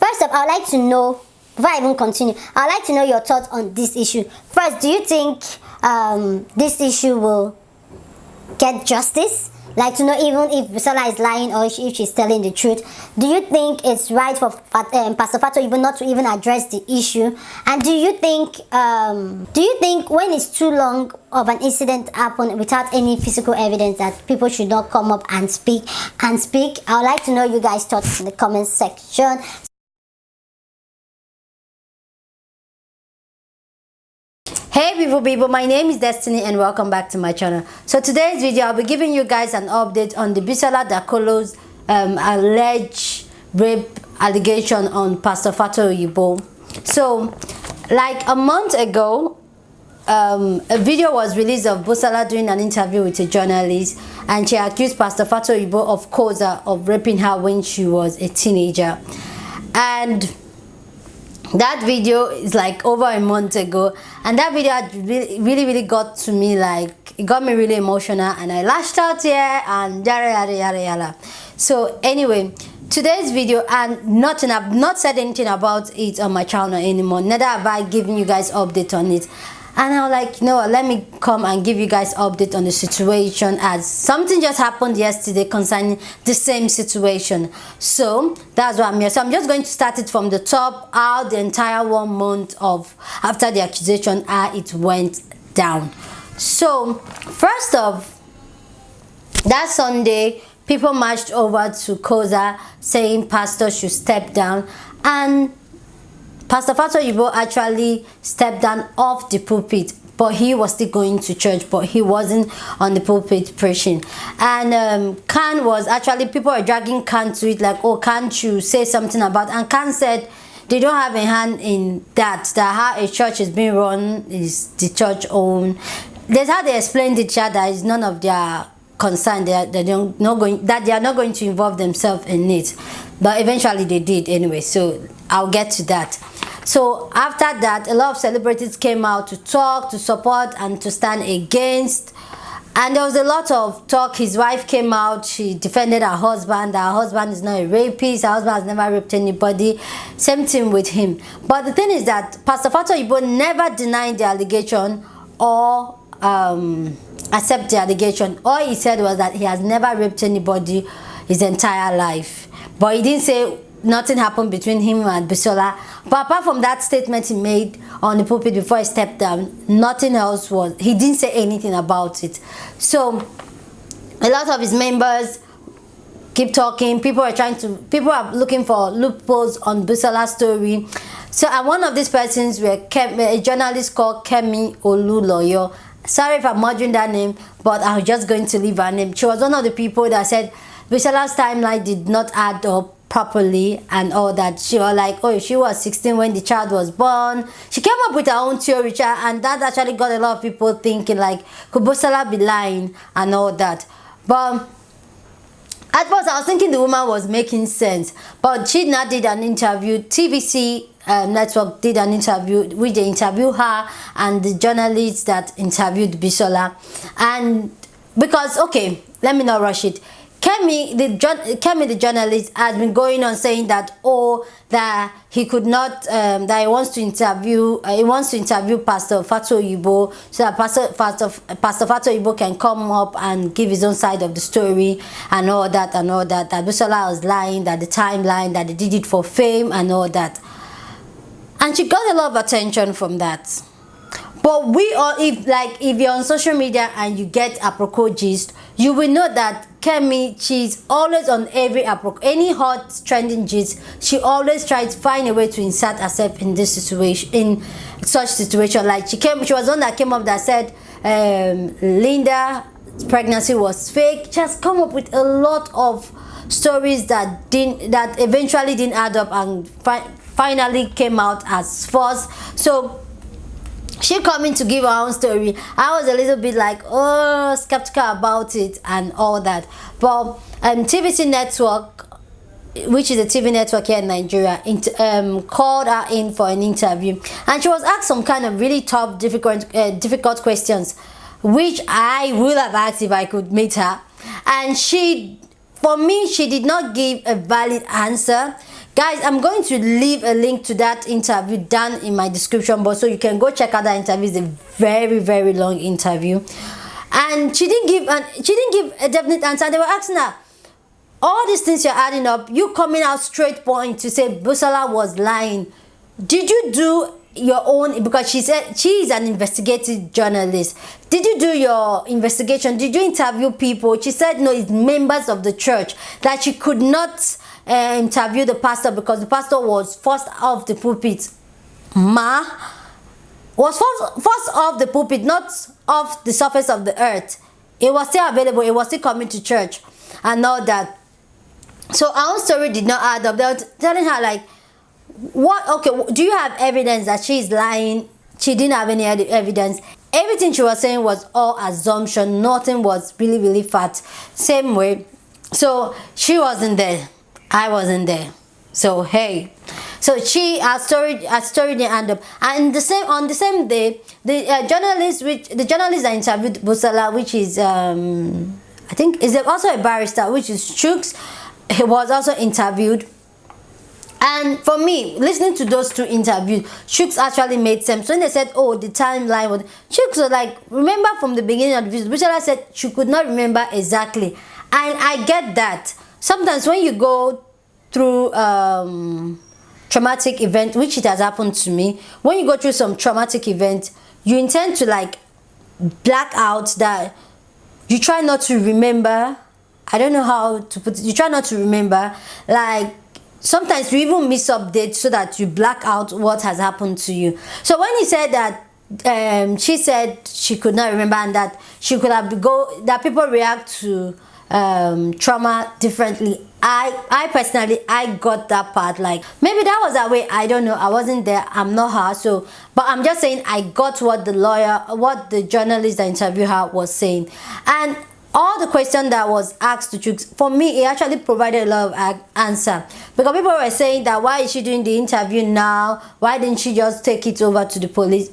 first up, I'd like to know, before I even continue, I'd like to know your thoughts on this issue. First, do you think this issue will get justice? Like, to know even if Bisola is lying or if she's telling the truth. Do you think it's right for Pastor Fatoyibo not to even address the issue? And do you think when it's too long of an incident happened without any physical evidence that people should not come up and speak? I would like to know you guys' thoughts in the comment section. Hey people, my name is Destiny and welcome back to my channel. So today's video, I'll be giving you guys an update on the Bisola Dakolo's alleged rape allegation on Pastor Fatoyibo. So, like a month ago, a video was released of Bisola doing an interview with a journalist, and she accused Pastor Fatoyibo of Koza of raping her when she was a teenager. And that video is like over a month ago, and that video had really got to me. Like, it got me really emotional, and I lashed out here and yada. So anyway, today's video, and I've not said anything about it on my channel anymore, neither have I given you guys update on it. And I was like, you know what, let me come and give you guys update on the situation, as something just happened yesterday concerning the same situation. So that's why I'm here. So I'm just going to start it from the top, how the entire 1 month of after the accusation, how it went down. So first off, that Sunday, people marched over to Koza saying pastor should step down, and Pastor Fatoyibo actually stepped down off the pulpit, but he was still going to church, but he wasn't on the pulpit preaching. And Khan was actually, people were dragging Khan to it, like, oh, can't you say something about, and Khan said they don't have a hand in that how a church is being run is the church own. That's how they explained it, that is none of their concern, they are not going to involve themselves in it. But eventually they did anyway, so I'll get to that. So after that, a lot of celebrities came out to talk, to support, and to stand against. And there was a lot of talk. His wife came out, she defended her husband. Her husband is not a rapist, her husband has never raped anybody. Same thing with him. But the thing is that Pastor Fatoyibo never denied the allegation or accept the allegation. All he said was that he has never raped anybody his entire life. But he didn't say nothing happened between him and Bisola. But apart from that statement he made on the pulpit before he stepped down, nothing else was, he didn't say anything about it. So a lot of his members keep talking. People are looking for loopholes on Bisola's story. So, and one of these persons were a journalist called Kemi Oluloyo. Sorry if I'm murdering that name, but I'm just going to leave her name. She was one of the people that said Bisola's timeline did not add up properly and all that. She was like, oh, she was 16 when the child was born. She came up with her own theory, and that actually got a lot of people thinking, like, could Bisola be lying and all that. But at first I was thinking the woman was making sense, but she now did an interview. TVC network did an interview, which they interviewed her and the journalists that interviewed Bisola. And because, okay, let me not rush it, Kemi the journalist has been going on saying that, oh, that he could not, that he wants to interview Pastor Fatoyibo, so that Pastor Fatoyibo can come up and give his own side of the story and all that, that Bisola was lying, that the timeline, that they did it for fame and all that. And she got a lot of attention from that. But we all, if you're on social media and you get apropos gist, you will know that Kemi, she's always on any hot trending gist. She always tries to find a way to insert herself in this situation, in such situation. Like she was one that came up that said Linda's pregnancy was fake. She has come up with a lot of stories that eventually didn't add up and finally came out as false. So she coming to give her own story. I was a little bit like, oh, skeptical about it and all that. But TVC network, which is a TV network here in Nigeria, called her in for an interview, and she was asked some kind of really tough, difficult questions, which I would have asked if I could meet her. And for me, she did not give a valid answer. Guys, I'm going to leave a link to that interview down in my description box, so you can go check out that interview. It's a very, very long interview, and she didn't give a definite answer. They were asking her, all these things you're adding up, you coming out straight point to say Bisola was lying. Did you do your own, because she said she is an investigative journalist, did you do your investigation? Did you interview people? She said no, it's members of the church, that she could not interview the pastor because the pastor was forced off the pulpit. Was forced off the pulpit, not off the surface of the earth. It was still available, it was still coming to church and all that. So our own story did not add up. They were telling her like, what, okay, do you have evidence that she's lying? She didn't have any evidence. Everything she was saying was all assumption. Nothing was really fact. Same way. So she wasn't there, I wasn't there. So hey, so our story didn't end up. And on the same day, the journalist that interviewed Bisola, which is I think is also a barrister, which is Chooks, he was also interviewed. And for me, listening to those two interviews, Chooks actually made sense. When they said, oh, the timeline was, Chooks was like, remember from the beginning of the video, Bisola said she could not remember exactly. And I get that. Sometimes when you go through traumatic event, which it has happened to me, when you go through some traumatic event, you intend to like black out, that you try not to remember. I don't know how to put it. You try not to remember. Like, sometimes you even miss updates so that you black out what has happened to you. So when he said that she said she could not remember, and that she could have that people react to trauma differently, I personally, I got that part. Like, maybe that was her way, I don't know, I wasn't there, I'm not her. So but I'm just saying I got what the journalist that interviewed her was saying. And all the question that was asked to Chooks, for me, he actually provided a lot of answer, because people were saying that why is she doing the interview now, why didn't she just take it over to the police?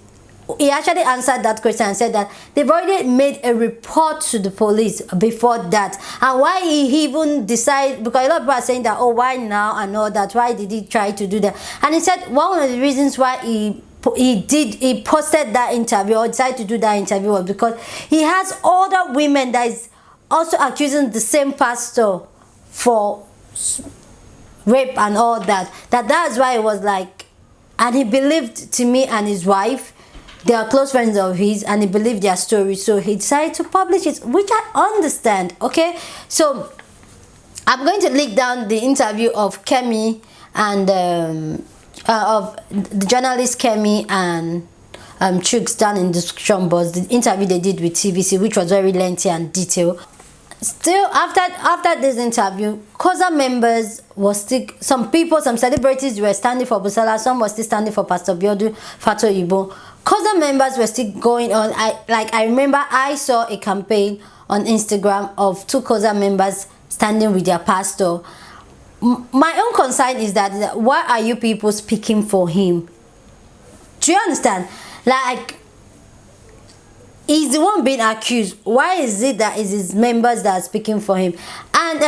He actually answered that question and said that they've already made a report to the police before that. And why he even decided, because a lot of people are saying that, oh, why now and all that, why did he try to do that? And he said one of the reasons why he posted that interview, or decided to do that interview, was because he has other women that is also accusing the same pastor for rape and all that. That's why it was like, and he believed Timmy and his wife, they are close friends of his, and he believed their story, so he decided to publish it, which I understand. Okay, so I'm going to link down the interview of Kemi and of the journalist Kemi and Chooks down in the description box, the interview they did with TVC, which was very lengthy and detailed. Still, after this interview, COSA members was still, some celebrities were standing for Bisola, some were still standing for Pastor Biodun Fatoyinbo. COSA members were still going on. I remember I saw a campaign on Instagram of 2 COSA members standing with their pastor. My own concern is that, why are you people speaking for him? Do you understand? Like, he's the one being accused. Why is it that it's his members that are speaking for him? And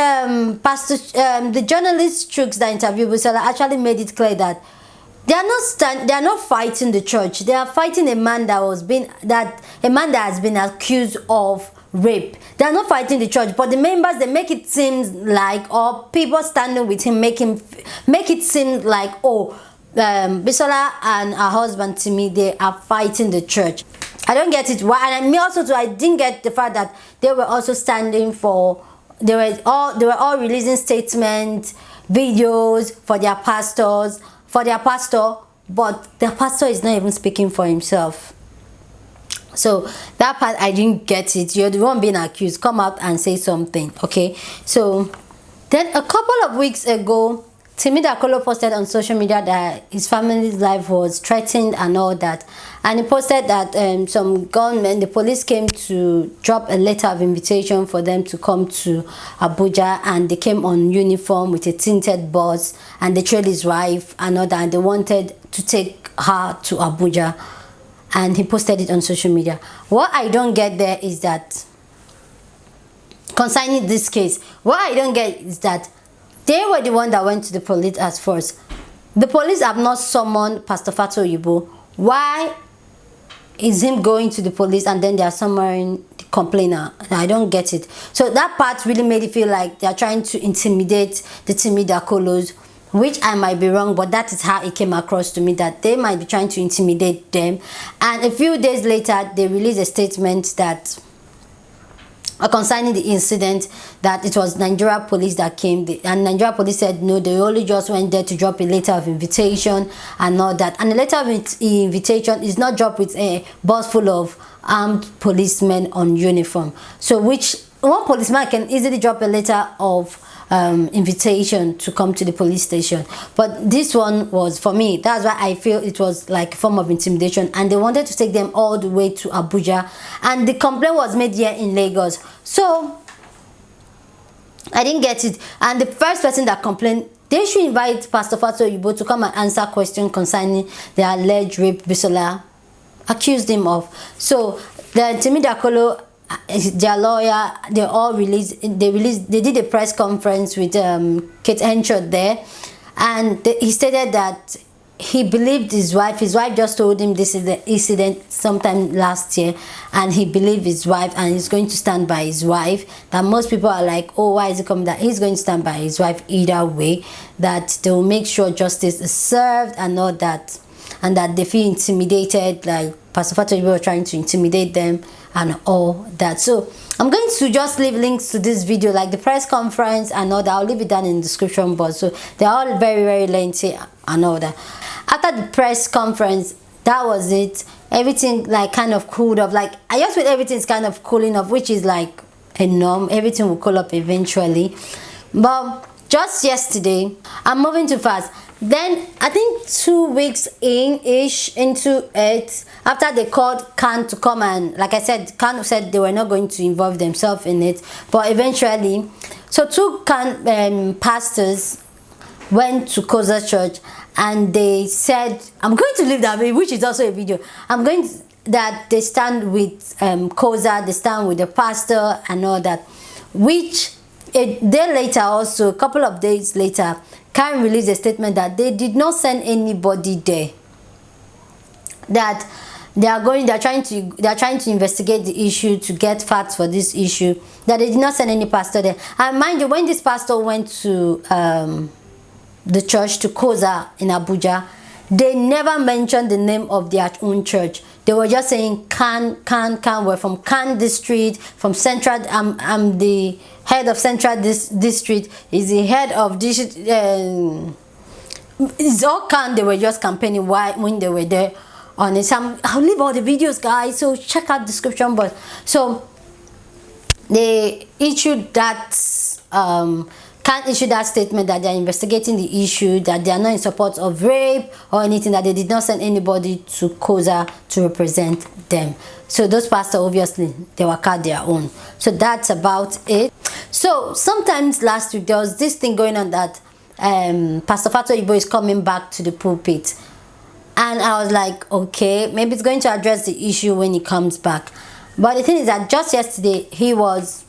the journalist Chooks that interviewed Bisola actually made it clear that they are not fighting the church. They are fighting a man that has been accused of rape. They are not fighting the church, but the members, they make it seem like, or people standing with him make it seem like, oh, Bisola and her husband Timmy, they are fighting the church. I don't get it. Why? And me also too, I didn't get the fact that they were also standing for, they were all releasing statements, videos for their pastors, for their pastor, but their pastor is not even speaking for himself. So that part, I didn't get it. You're the one being accused, come out and say something. Okay, so then a couple of weeks ago, Bisola Dakolo posted on social media that his family's life was threatened and all that, and he posted that some gunmen, the police came to drop a letter of invitation for them to come to Abuja, and they came on uniform with a tinted bus, and they trailed his wife and all that, and they wanted to take her to Abuja, and he posted it on social media. What I don't get there is that, concerning this case, what I don't get is that They were the one that went to the police at first. The police have not summoned Pastor Fatoyibo. Why is him going to the police and then they are summoning the complainer? I don't get it. So that part really made it feel like they are trying to intimidate the Dakolos, which I might be wrong, but that is how it came across to me, that they might be trying to intimidate them. And a few days later, they released a statement that concerning the incident, that it was Nigeria police that came, and Nigeria police said no, they only just went there to drop a letter of invitation and all that. And the letter of invitation is not dropped with a bus full of armed policemen on uniform. So which one policeman can easily drop a letter of invitation to come to the police station, but this one was, for me, that's why I feel it was like a form of intimidation, and they wanted to take them all the way to Abuja, and the complaint was made here in Lagos. So I didn't get it. And the first person that complained, they should invite Pastor Fatoyibo to come and answer questions concerning the alleged rape Bisola accused him of. So the Dakolo, their lawyer, they did a press conference with Kate Henshaw there, and he stated that he believed his wife just told him this is the incident sometime last year, and he believed his wife and he's going to stand by his wife. That most people are like, oh, why is it coming? That he's going to stand by his wife either way, that they will make sure justice is served and all that, and that they feel intimidated, like Pastor Fatoyibo were trying to intimidate them and all that. So I'm going to just leave links to this video, like the press conference and all that. I'll leave it down in the description box. So they're all very, very lengthy and all that. After the press conference, that was it. Everything like kind of cooled off. Like I just feel everything's kind of cooling off, which is like a norm. Everything will cool up eventually. But just yesterday, I'm moving too fast. Then I think 2 weeks into it, after they called Khan to come, and like I said, Khan said they were not going to involve themselves in it, but eventually, so two Khan pastors went to Koza Church, and they said, I'm going to leave that video, which is also a video. That they stand with Koza, they stand with the pastor and all that, which a day later, also a couple of days later, Khan released a statement that they did not send anybody there, that they are trying to investigate the issue to get facts for this issue, that they did not send any pastor there. And mind you, when this pastor went to the church, to Koza in Abuja, they never mentioned the name of their own church. They were just saying Khan, we're from Khan district, from Central. I'm the head of Central district. Is the head of this. It's all Khan. They were just campaigning when they were there on it. I'll leave all the videos, guys. So check out the description box. So they issued that. Can't issue that statement that they are investigating the issue, that they are not in support of rape or anything, that they did not send anybody to Koza to represent them. So those pastors, obviously, they were called their own. So that's about it. So sometimes last week, there was this thing going on that Pastor Fatoyibo is coming back to the pulpit. And I was like, okay, maybe it's going to address the issue when he comes back. But the thing is that just yesterday, he was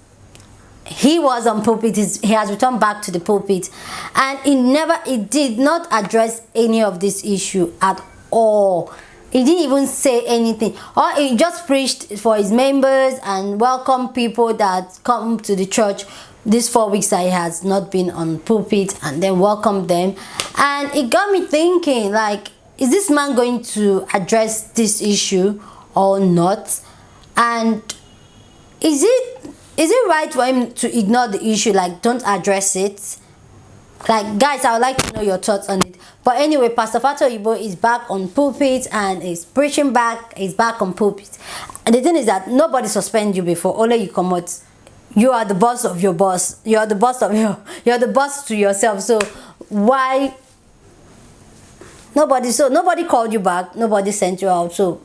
on pulpit. He has returned back to the pulpit, and he did not address any of this issue at all. He didn't even say anything, or he just preached for his members and welcomed people that come to the church these 4 weeks that he has not been on pulpit, and then welcomed them. And it got me thinking, like, is this man going to address this issue or not? And is it right for him to ignore the issue, like don't address it? Like, guys, I would like to know your thoughts on it. But anyway, Pastor Fatoyibo is back on pulpit and is preaching back. He's back on pulpit. And the thing is that nobody suspend you before. Only you come out. You are the boss of your boss. You are the boss of you're the boss to yourself. So why nobody called you back, nobody sent you out. So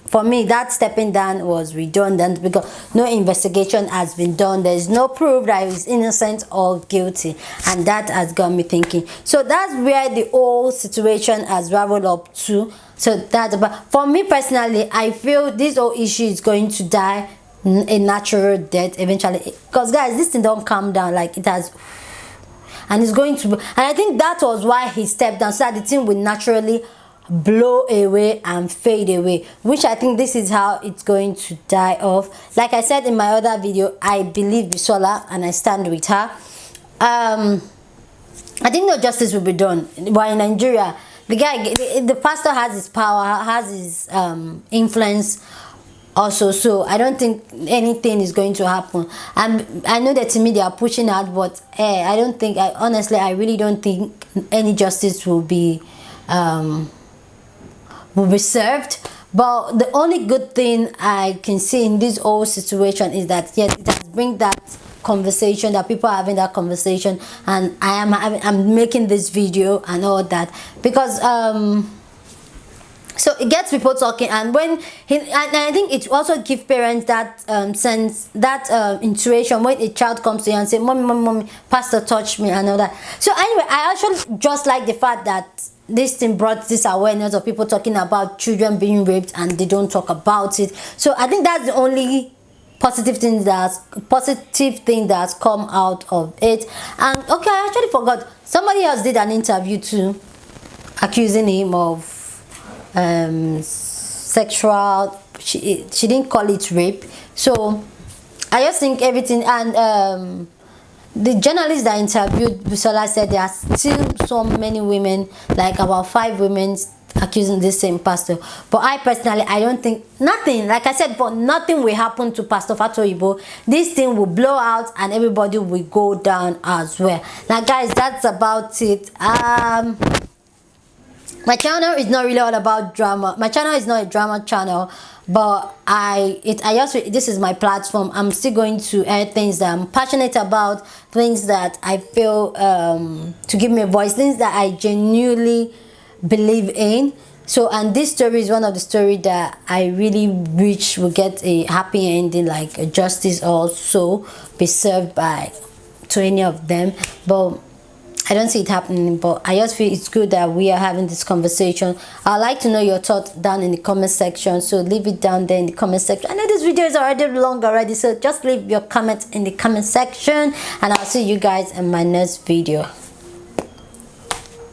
for me, that stepping down was redundant because no investigation has been done. There's no proof that he's innocent or guilty, and that has got me thinking. So that's where the whole situation has raveled up to. So that's about, for me personally, I feel this whole issue is going to die a natural death eventually. Because guys, this thing don't calm down like it has. and it's going to, and I think that was why he stepped down, so that the thing will naturally blow away and fade away, which I think this is how it's going to die off. Like I said in my other video, I believe Bisola and I stand with her. I think no justice will be done. But in Nigeria, the guy, the pastor has his power, has his influence also, so I don't think anything is going to happen. And I know that to me they are pushing out, but I don't think, honestly, I really don't think any justice will be served. But the only good thing I can see in this whole situation is that, yes, it has bring that conversation, that people are having that conversation, and I'm making this video and all that, because so it gets people talking. And when and I think it also gives parents that sense, that intuition, when a child comes to you and say, mommy, pastor touched me and all that. So anyway, I actually just like the fact that this thing brought this awareness of people talking about children being raped and they don't talk about it. So I think that's the only positive thing that's come out of it. And okay, I actually forgot, somebody else did an interview too, accusing him of sexual, she didn't call it rape. So I just think everything, and the journalist that interviewed Bisola said there are still so many women, like about 5 women, accusing this same pastor. But I personally, I don't think, nothing, like I said, but nothing will happen to Pastor Fatoyibo. This thing will blow out and everybody will go down as well. Now guys, that's about it. My channel is not really all about drama. My channel is not a drama channel, but this is my platform. I'm still going to air things that I'm passionate about, things that I feel to give me a voice, things that I genuinely believe in. So, and this story is one of the stories that I really wish will get a happy ending, like a justice also be served to any of them. But I don't see it happening, but I just feel it's good that we are having this conversation. I'd like to know your thoughts down in the comment section, so leave it down there in the comment section. I know this video is already long already, so just leave your comments in the comment section, and I'll see you guys in my next video.